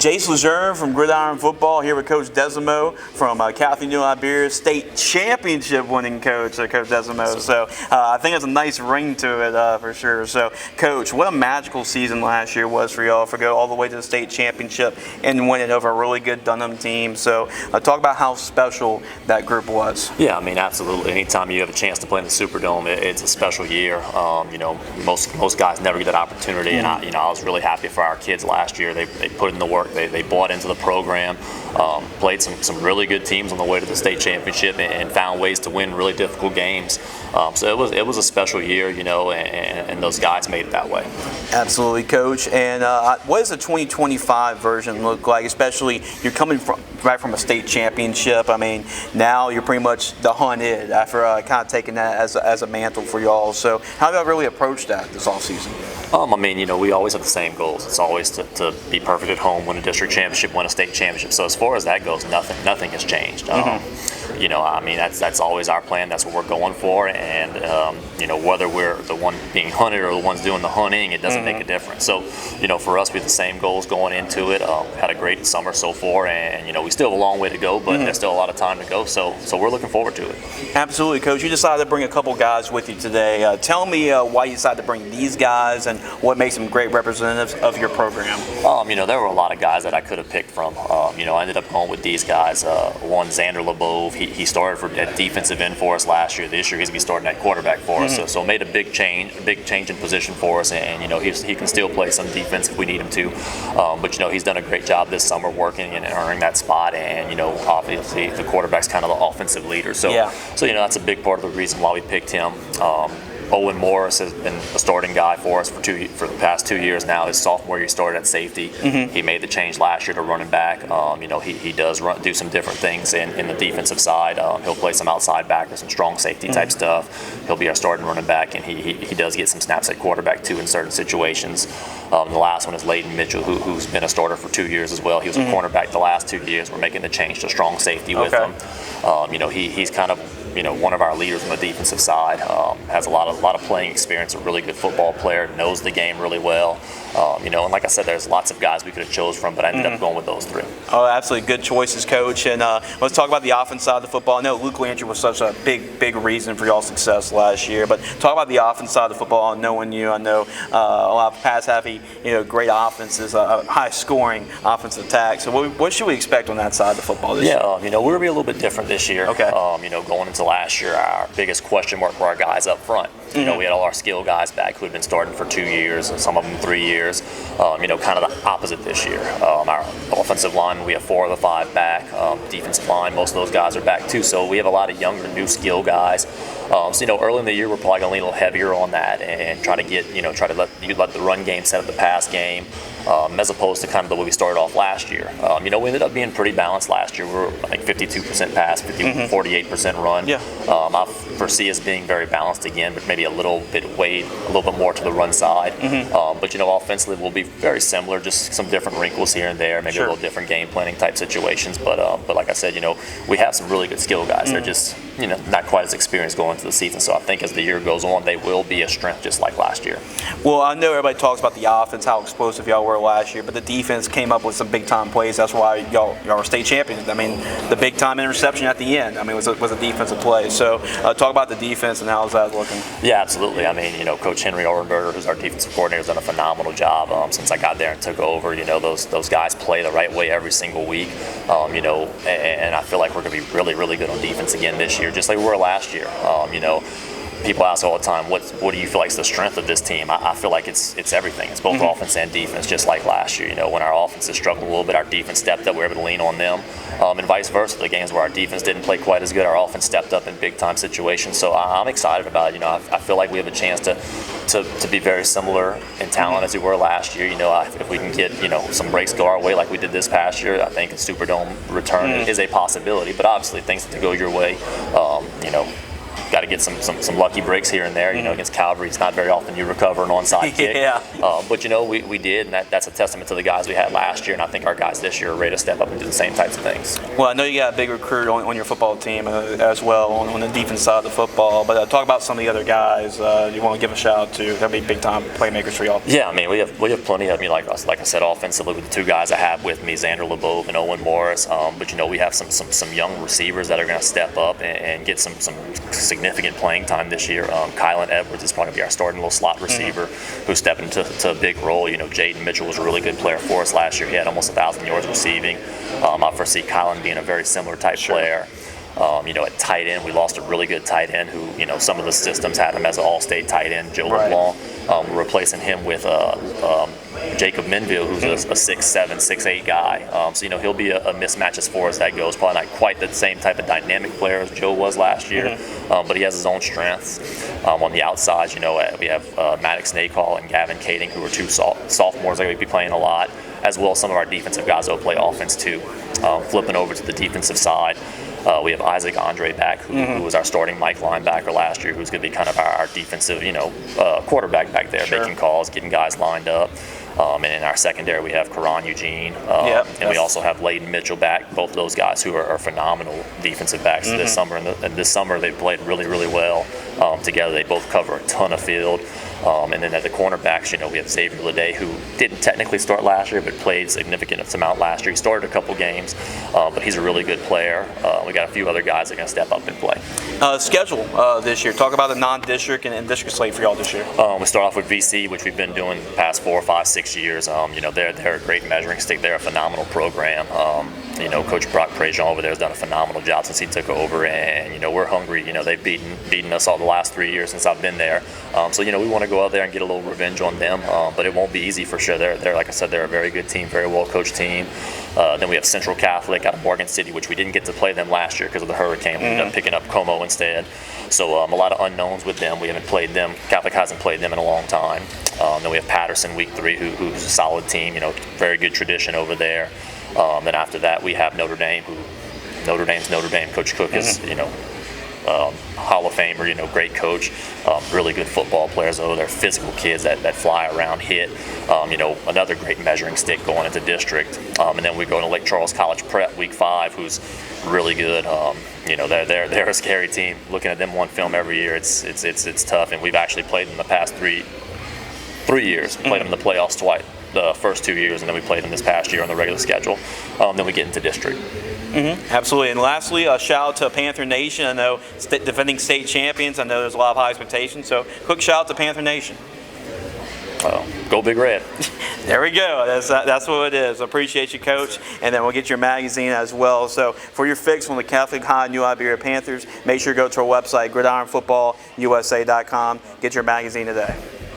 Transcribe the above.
Jace Lejeune from Gridiron Football here with Coach Desormeaux from Catholic New Iberia, state championship winning coach, Coach Desormeaux. So I think it's a nice ring to it for sure. So, Coach, what a magical season last year was for y'all to go all the way to the state championship and win it over a really good Dunham team. So talk about how special that group was. Yeah, I mean, absolutely. Anytime you have a chance to play in the Superdome, it's a special year. Most guys never get that opportunity, and I was really happy for our kids last year. They put in the work. They bought into the program, played some really good teams on the way to the state championship, and found ways to win really difficult games. So it was a special year, and those guys made it that way. Absolutely, Coach. And what does the 2025 version look like? Especially you're coming right from a state championship. I mean, now you're pretty much the hunted after kind of taking that as a mantle for y'all. So how do y'all really approach that this offseason? We always have the same goals. It's always to be perfect at home, win a district championship, win a state championship. So as far as that goes, nothing has changed. That's always our plan. That's what we're going for. And whether we're the one being hunted or the ones doing the hunting, it doesn't make a difference. So for us, we have the same goals going into it. Had a great summer so far, and we still have a long way to go, but there's still a lot of time to go. So we're looking forward to it. Absolutely, Coach. You decided to bring a couple guys with you today. Tell me why you decided to bring these guys and what makes them great representatives of your program. There were a lot of guys that I could have picked from. I ended up going with these guys. One, Xander LeBove, he started at defensive end for us last year. This year he's going to be starting at quarterback for us. So made a big change in position for us, and he can still play some defense if we need him to. But he's done a great job this summer working and earning that spot, and obviously the quarterback's kind of the offensive leader. So that's a big part of the reason why we picked him. Owen Morris has been a starting guy for us for the past 2 years now. His sophomore year he started at safety. He made the change last year to running back. He does do some different things in the defensive side. He'll play some outside back or some strong safety type stuff. He'll be our starting running back, and he does get some snaps at quarterback too in certain situations. The last one is Layden Mitchell, who's been a starter for 2 years as well. He was a cornerback the last 2 years. We're making the change to strong safety with him. He's kind of one of our leaders on the defensive side. Has a lot of playing experience, a really good football player, knows the game really well. And like I said, there's lots of guys we could have chose from, but I ended up going with those three. Oh, absolutely. Good choices, Coach. And let's talk about the offense side of the football. I know Luke Landry was such a big reason for y'all's success last year, but talk about the offense side of the football. Knowing you, I know a lot of pass heavy, great offenses, high scoring offensive attack. So what should we expect on that side of the football this year? We're going to be a little bit different this year. Okay. Going into last year, our biggest question mark were our guys up front. We had all our skill guys back who had been starting for 2 years, and some of them 3 years. Kind of the opposite this year. Our offensive line, we have 4 of the 5 back. Defensive line, most of those guys are back too. So we have a lot of younger, new skill guys. Early in the year, we're probably going to lean a little heavier on that and try to let the run game set up the pass game, as opposed to kind of the way we started off last year. We ended up being pretty balanced last year. We were like 52% pass, 48% run. Yeah. I foresee us being very balanced again, but maybe a little bit more to the run side. But offensively we'll be very similar, just some different wrinkles here and there, maybe a little different game planning type situations. But like I said, we have some really good skill guys. They're just not quite as experienced going into the season. So I think as the year goes on, they will be a strength just like last year. Well, I know everybody talks about the offense, how explosive y'all were last year, but the defense came up with some big time plays. That's why y'all were state champions. I mean, the big time interception at the end, was a defensive play. So talk about the defense and how's that looking? Yeah, absolutely. Coach Henry Orrenberger, who's our defensive coordinator, has done a phenomenal job since I got there and took over. Those guys play the right way every single week. And I feel like we're going to be really, really good on defense again this year, just like we were last year. People ask all the time, what do you feel like is the strength of this team? I feel like it's everything. It's both offense and defense, just like last year. When our offense has struggled a little bit, our defense stepped up. We were able to lean on them, and vice versa. The games where our defense didn't play quite as good, our offense stepped up in big time situations. So I'm excited about it. I feel like we have a chance to be very similar in talent as we were last year. If we can get some breaks go our way like we did this past year, I think a Superdome return is a possibility. But obviously things have to go your way. got to get some lucky breaks here and there. You know, against Calvary, it's not very often you recover an onside kick. Yeah. But, you know, we did, and that's a testament to the guys we had last year, and I think our guys this year are ready to step up and do the same types of things. Well, I know you got a big recruit on your football team as well on the defense side of the football, but talk about some of the other guys you want to give a shout out to. That'll be big-time playmakers for y'all. Yeah, I mean, we have plenty of, like I said, offensively with the two guys I have with me, Xander LeBeau and Owen Morris. But, you know, we have some young receivers that are going to step up and get some significant playing time this year. Kylan Edwards is probably going to be our starting little slot receiver who's stepping into a big role. You know, Jaden Mitchell was a really good player for us last year. He had almost 1,000 yards receiving. I foresee Kylan being a very similar type player. You know, at tight end, we lost a really good tight end who, you know, some of the systems had him as an all-state tight end, Joe LeBlanc. We're replacing him with Jacob Minville, who's a 6'7", 6'8" guy. So, you know, he'll be a mismatch as far as that goes. Probably not quite the same type of dynamic player as Joe was last year, but he has his own strengths. On the outside, you know, we have Maddox Nacall and Gavin Kading, who are two sophomores that will be playing a lot, as well as some of our defensive guys that will play offense too. Flipping over to the defensive side, we have Isaac Andre back, who was our starting Mike linebacker last year, who's going to be kind of our defensive, you know, quarterback back there, making calls, getting guys lined up. And in our secondary, we have Karan Eugene, and we also have Layden Mitchell back. Both of those guys who are phenomenal defensive backs this summer. And this summer, they played really, really well together. They both cover a ton of field. And then at the cornerbacks, you know, we have Xavier Leday, who didn't technically start last year, but played a significant amount last year. He started a couple games, but he's a really good player. We got a few other guys that are going to step up and play. Schedule this year. Talk about the non-district and district slate for y'all this year. We start off with VC, which we've been doing the past 4, 5, 6 years. You know, they're a great measuring stick. They're a phenomenal program. You know, Coach Brock Prejean over there has done a phenomenal job since he took over, and, you know, we're hungry. You know, they've beaten us all the last 3 years since I've been there. So, you know, we want to go out there and get a little revenge on them, but it won't be easy for sure. They're like I said, they're a very good team, very well-coached team. Then we have Central Catholic out of Morgan City, which we didn't get to play them last year because of the hurricane. We ended up picking up Como instead. So a lot of unknowns with them. We haven't played them. Catholic hasn't played them in a long time. Then we have Patterson week 3, who's a solid team, you know, very good tradition over there. Then after that, we have Notre Dame, Notre Dame. Coach Cook is, you know, Hall of Famer, you know, great coach, really good football players. They're physical kids that fly around, hit. You know, another great measuring stick going into district. And then we go to Lake Charles College Prep week 5, who's really good. You know, they're a scary team. Looking at them on film every year, it's tough. And we've actually played them the past three years. We played them in the playoffs twice. The first 2 years, and then we played them this past year on the regular schedule. Then we get into district. Absolutely. And lastly, a shout out to Panther Nation. I know defending state champions. I know there's a lot of high expectations. So quick shout out to Panther Nation. Go Big Red. There we go. That's what it is. Appreciate you, Coach. And then we'll get your magazine as well. So for your fix from the Catholic High New Iberia Panthers, make sure to go to our website, gridironfootballusa.com. Get your magazine today.